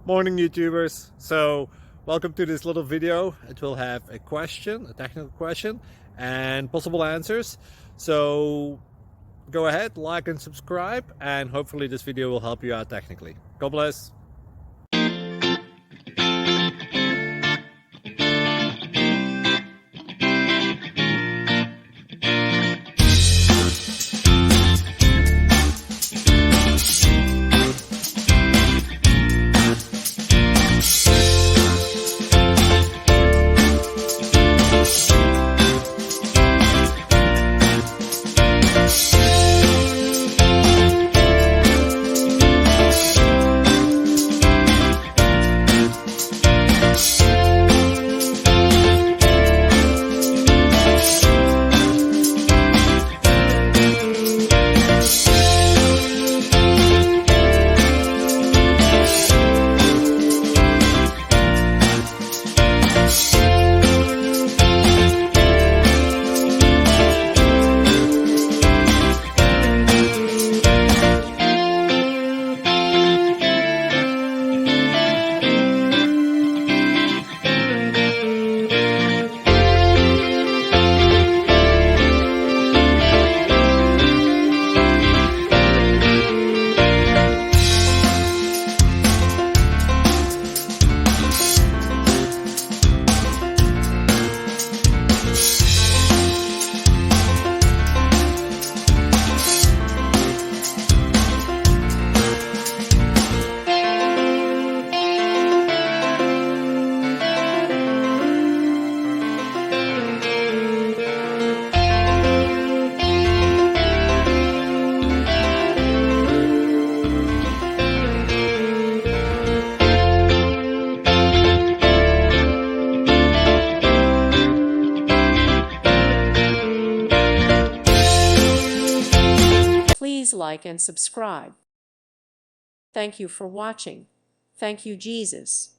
Morning YouTubers. So welcome to this little video. It will have a question, a technical question, and possible answers. So go ahead, like and subscribe, and hopefully this video will help you out technically. God bless. Please like and subscribe. Thank you for watching. Thank you, Jesus.